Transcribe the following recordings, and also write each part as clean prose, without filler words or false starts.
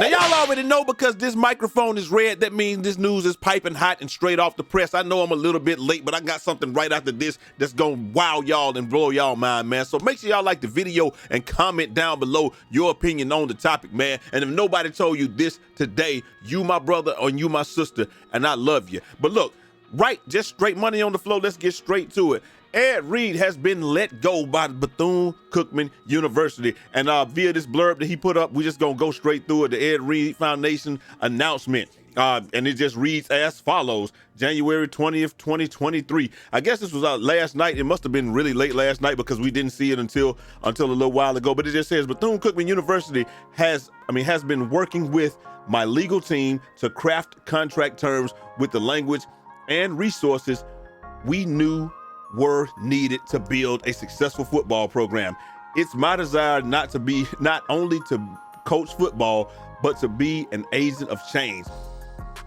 Now, y'all already know because this microphone is red, that means this news is piping hot and straight off the press. I know I'm a little bit late, but I got something right after this that's going to wow y'all and blow y'all mind, man. So make sure y'all like the video and comment down below your opinion on the topic, man. And if nobody told you this today, you my brother or you my sister, and I love you. But look, right, just straight money on the floor. Let's get straight to it. Ed Reed has been let go by Bethune-Cookman University. And via this blurb that he put up, we're just going to go straight through it. The Ed Reed Foundation announcement. And it just reads as follows. January 20th, 2023. I guess this was out last night. It must have been really late last night because we didn't see it until a little while ago. But it just says Bethune-Cookman University has been working with my legal team to craft contract terms with the language and resources we knew were needed to build a successful football program. It's my desire not only to coach football, but to be an agent of change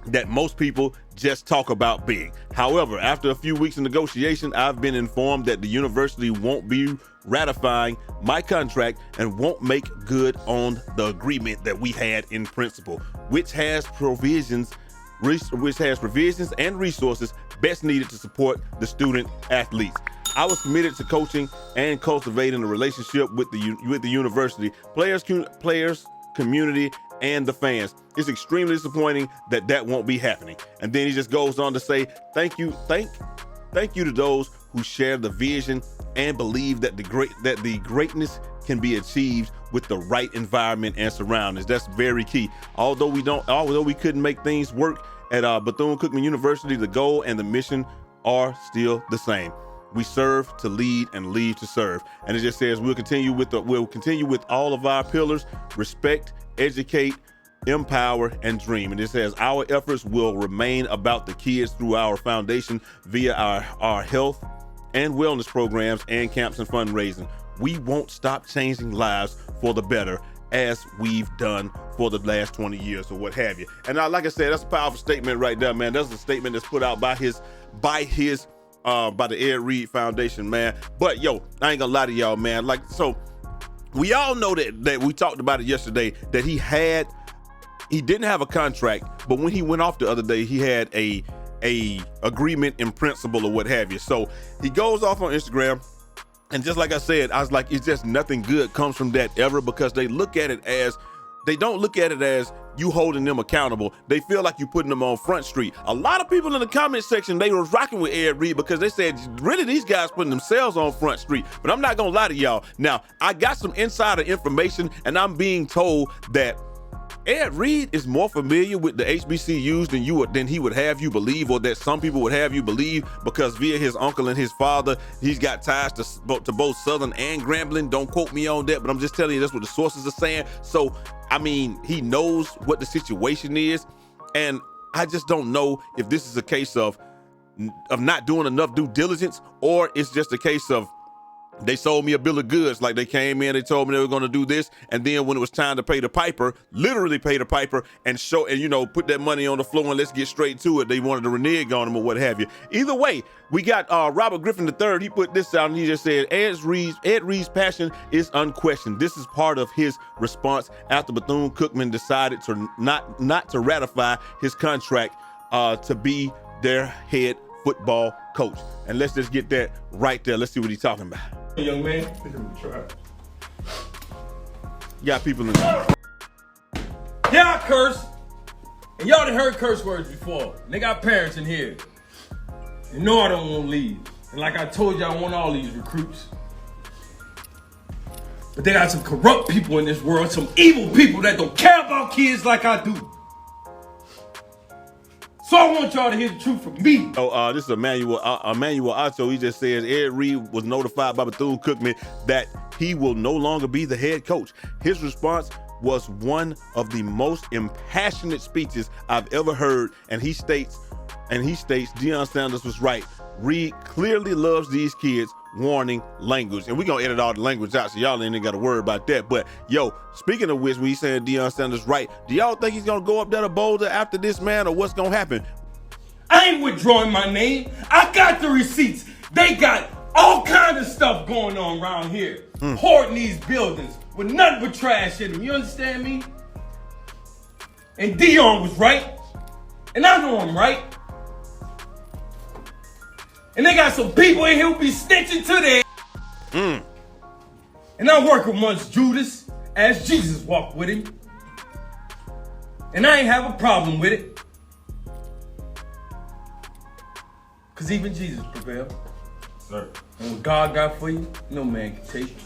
that most people just talk about being. However, after a few weeks of negotiation, I've been informed that the university won't be ratifying my contract and won't make good on the agreement that we had in principle, which has provisions and resources best needed to support the student athletes. I was committed to coaching and cultivating a relationship with the university, players, community, and the fans. It's extremely disappointing that won't be happening. And then he just goes on to say, thank you to those who share the vision and believe that the greatness can be achieved with the right environment and surroundings. That's very key. Although we couldn't make things work at Bethune-Cookman University, the goal and the mission are still the same. We serve to lead and lead to serve. And it just says we'll continue with all of our pillars: respect, educate, empower, and dream. And it says our efforts will remain about the kids through our foundation via our health and wellness programs and camps and fundraising. We won't stop changing lives for the better as we've done for the last 20 years or what have you. And like I said, that's a powerful statement right there, man. That's a statement that's put out by the Ed Reed Foundation, man. But yo, I ain't gonna lie to y'all, man. Like, so we all know that we talked about it yesterday, that he didn't have a contract, but when he went off the other day, he had a agreement in principle or what have you. So he goes off on Instagram. And just like I said, I was like, it's just nothing good comes from that ever, because they don't look at it as you holding them accountable. They feel like you putting them on Front Street. A lot of people in the comment section, they were rocking with Ed Reed because they said, really, these guys putting themselves on Front Street. But I'm not gonna lie to y'all. Now, I got some insider information, and I'm being told that Ed Reed is more familiar with the HBCUs than he would have you believe, or that some people would have you believe, because via his uncle and his father, he's got ties to both Southern and Grambling. Don't quote me on that, but I'm just telling you that's what the sources are saying. So, I mean, he knows what the situation is, and I just don't know if this is a case of not doing enough due diligence, or it's just a case of they sold me a bill of goods. Like, they came in, they told me they were going to do this, and then when it was time to pay the piper, literally pay the piper and put that money on the floor and let's get straight to it. They wanted to renege on him or what have you. Either way, we got Robert Griffin III. He put this out and he just said, Ed Reed's passion is unquestioned. This is part of his response after Bethune-Cookman decided to not to ratify his contract to be their head football coach. And let's just get that right there. Let's see what he's talking about. Hey, young man, you got people in there. Yeah, I curse. And y'all done heard curse words before. And they got parents in here. You know I don't want to leave. And like I told you, I want all these recruits. But they got some corrupt people in this world, some evil people that don't care about kids like I do. So I want y'all to hear the truth from me. Oh, this is Emmanuel Otto. He just says Ed Reed was notified by Bethune-Cookman that he will no longer be the head coach. His response was one of the most impassionate speeches I've ever heard, and he states Deion Sanders was right. Reed clearly loves these kids. Warning, language. And we're going to edit all the language out, so y'all ain't got to worry about that. But, yo, speaking of which, when he's saying Deion Sanders right, do y'all think he's going to go up there to Boulder after this, man, or what's going to happen? I ain't withdrawing my name. I got the receipts. They got all kinds of stuff going on around here. Hoarding these buildings with nothing but trash in them. You understand me? And Deion was right. And I know I'm right. And they got some people in here who be snitching to their And I work amongst Judas as Jesus walked with him. And I ain't have a problem with it. Because even Jesus prevailed. Sir. And what God got for you, no man can take it.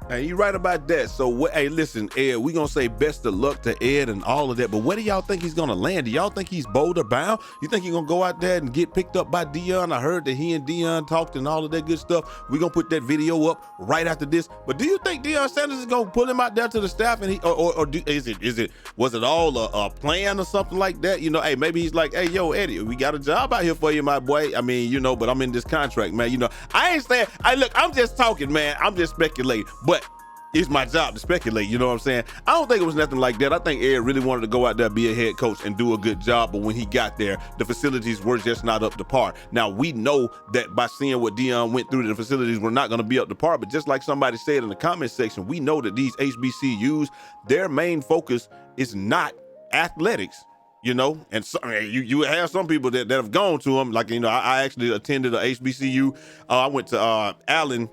Hey, you right about that. So, hey, listen, Ed, we gonna say best of luck to Ed and all of that, but where do y'all think he's gonna land? Do y'all think he's Boulder bound? You think he's gonna go out there and get picked up by Deion? I heard that he and Deion talked and all of that good stuff. We gonna put that video up right after this. But do you think Deion Sanders is gonna pull him out there to the staff, and was it all a plan or something like that? You know, hey, maybe he's like, hey, yo, Eddie, we got a job out here for you, my boy. I mean, you know, but I'm in this contract, man. You know, I ain't saying, look, I'm just talking, man. I'm just speculating, but it's my job to speculate, you know what I'm saying? I don't think it was nothing like that. I think Ed really wanted to go out there, be a head coach, and do a good job, but when he got there, the facilities were just not up to par. Now, we know that by seeing what Deion went through, the facilities were not gonna be up to par, but just like somebody said in the comment section, we know that these HBCUs, their main focus is not athletics. You know, and so, you have some people that have gone to them, like, you know, I actually attended a HBCU. I went to Allen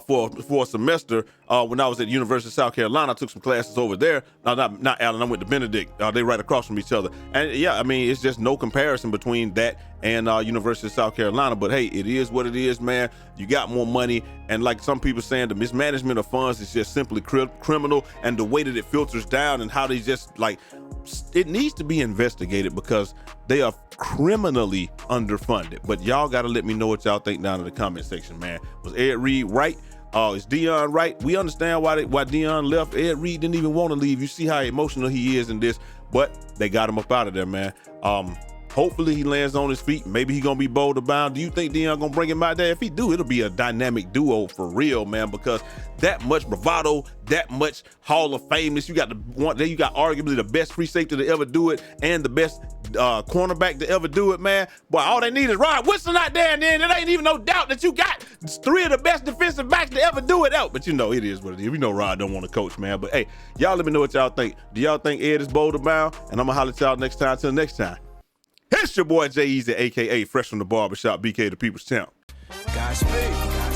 for a semester when I was at University of South Carolina. I took some classes over there. Not Allen, I went to Benedict. They right across from each other. And yeah, I mean, it's just no comparison between that and University of South Carolina. But hey, it is what it is, man. You got more money. And like some people saying, the mismanagement of funds is just simply criminal. And the way that it filters down and how they just like, it needs to be investigated because they are criminally underfunded. But y'all got to let me know what y'all think down in the comment section, man. Was Ed Reed right? Is Deion right? We understand why Deion left. Ed Reed didn't even want to leave. You see how emotional he is in this, but they got him up out of there, man. Hopefully he lands on his feet. Maybe he gonna be Boulder bound. Do you think Deion gonna bring him out there? If he do, it'll be a dynamic duo for real, man, because that much bravado, that much Hall of Fameness. You got you got arguably the best free safety to ever do it and the best cornerback to ever do it, man. Boy, all they need is Rod Woodson out there, and then it ain't even no doubt that you got three of the best defensive backs to ever do it out. But you know, it is what it is. We know Rod don't want to coach, man. But hey, y'all let me know what y'all think. Do y'all think Ed is Boulder bound? And I'm gonna holler at y'all next time. Till next time. It's your boy Jay Easy, aka Fresh from the Barbershop, BK the People's Champ. Godspeed.